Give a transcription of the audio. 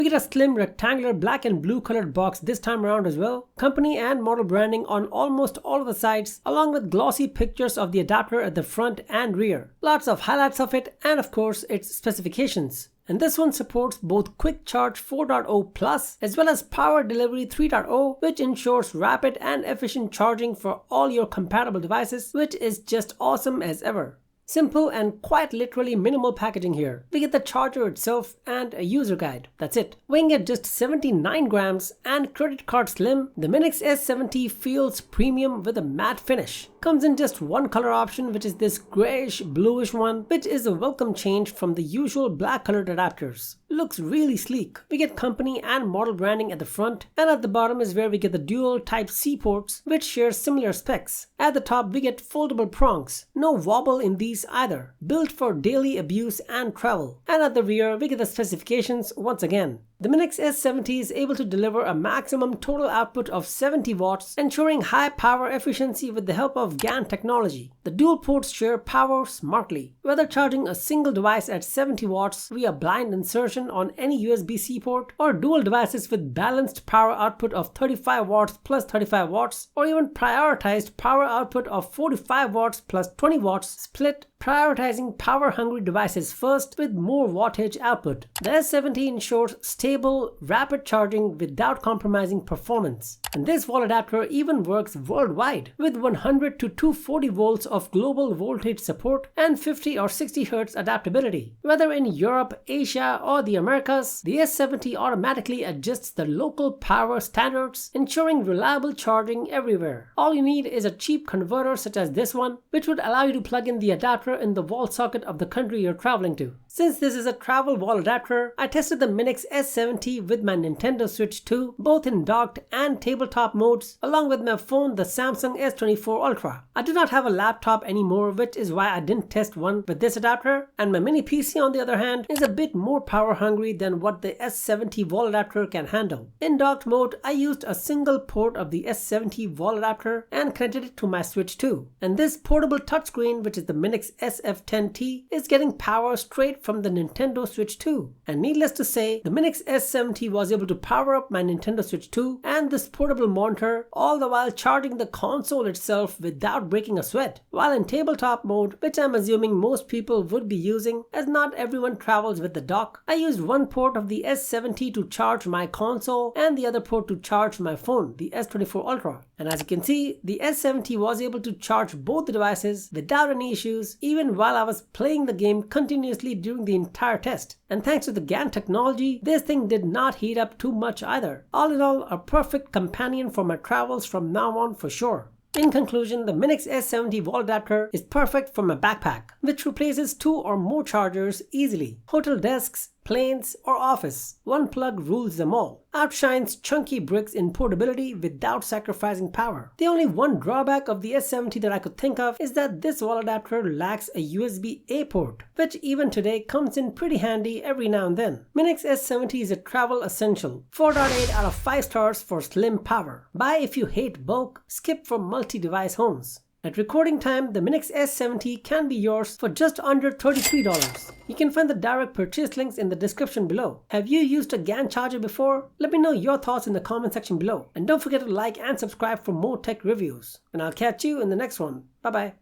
We get a slim rectangular black and blue colored box this time around as well, company and model branding on almost all of the sides, along with glossy pictures of the adapter at the front and rear. Lots of highlights of it and of course its specifications. And this one supports both Quick Charge 4.0 Plus as well as Power Delivery 3.0, which ensures rapid and efficient charging for all your compatible devices, which is just awesome as ever. Simple and quite literally minimal packaging here. We get the charger itself and a user guide. That's it. Weighing at just 79 grams and credit card slim, the MINIX S70 feels premium with a matte finish. Comes in just one color option, which is this grayish bluish one, which is a welcome change from the usual black colored adapters. Looks really sleek. We get company and model branding at the front, and at the bottom is where we get the dual Type-C ports, which share similar specs. At the top we get foldable prongs. No wobble in these either. Built for daily abuse and travel. And at the rear we get the specifications once again. The MINIX S70 is able to deliver a maximum total output of 70 watts, ensuring high power efficiency with the help of GaN technology. The dual ports share power smartly. Whether charging a single device at 70 watts via blind insertion on any USB-C port, or dual devices with balanced power output of 35 watts plus 35 watts, or even prioritized power output of 45 watts plus 20 watts split, prioritizing power-hungry devices first with more wattage output. The S70 ensures stable, rapid charging without compromising performance. And this wall adapter even works worldwide with 100 to 240 volts of global voltage support and 50 or 60 Hz adaptability. Whether in Europe, Asia, or the Americas, the S70 automatically adjusts the local power standards, ensuring reliable charging everywhere. All you need is a cheap converter such as this one, which would allow you to plug in the adapter in the wall socket of the country you're traveling to. Since this is a travel wall adapter, I tested the MINIX S70 with my Nintendo Switch 2, both in docked and tabletop modes, along with my phone, the Samsung S24 Ultra. I do not have a laptop anymore, which is why I didn't test one with this adapter, and my mini PC on the other hand is a bit more power hungry than what the S70 wall adapter can handle. In docked mode, I used a single port of the S70 wall adapter and connected it to my Switch 2. And this portable touchscreen, which is the MINIX SF10T, is getting power straight from the Nintendo Switch 2. And needless to say, the MINIX S70 was able to power up my Nintendo Switch 2 and this portable monitor, all the while charging the console itself without breaking a sweat. While in tabletop mode, which I'm assuming most people would be using as not everyone travels with the dock, I used one port of the S70 to charge my console and the other port to charge my phone, the S24 Ultra. And as you can see, the S70 was able to charge both the devices without any issues, even while I was playing the game continuously during the entire test. And thanks to the GaN technology, this thing did not heat up too much either. All in all, a perfect companion for my travels from now on for sure. In conclusion, the MINIX S70 wall adapter is perfect for my backpack, which replaces 2 or more chargers easily. Hotel desks, planes, or office, one plug rules them all. Outshines chunky bricks in portability without sacrificing power. The only one drawback of the S70 that I could think of is that this wall adapter lacks a USB-A port, which even today comes in pretty handy every now and then. MINIX S70 is a travel essential. 4.8 out of 5 stars for slim power. Buy if you hate bulk, skip for multi-device homes. At recording time, the MINIX S70 can be yours for just under $33. You can find the direct purchase links in the description below. Have you used a GaN charger before? Let me know your thoughts in the comment section below. And don't forget to like and subscribe for more tech reviews. And I'll catch you in the next one. Bye bye.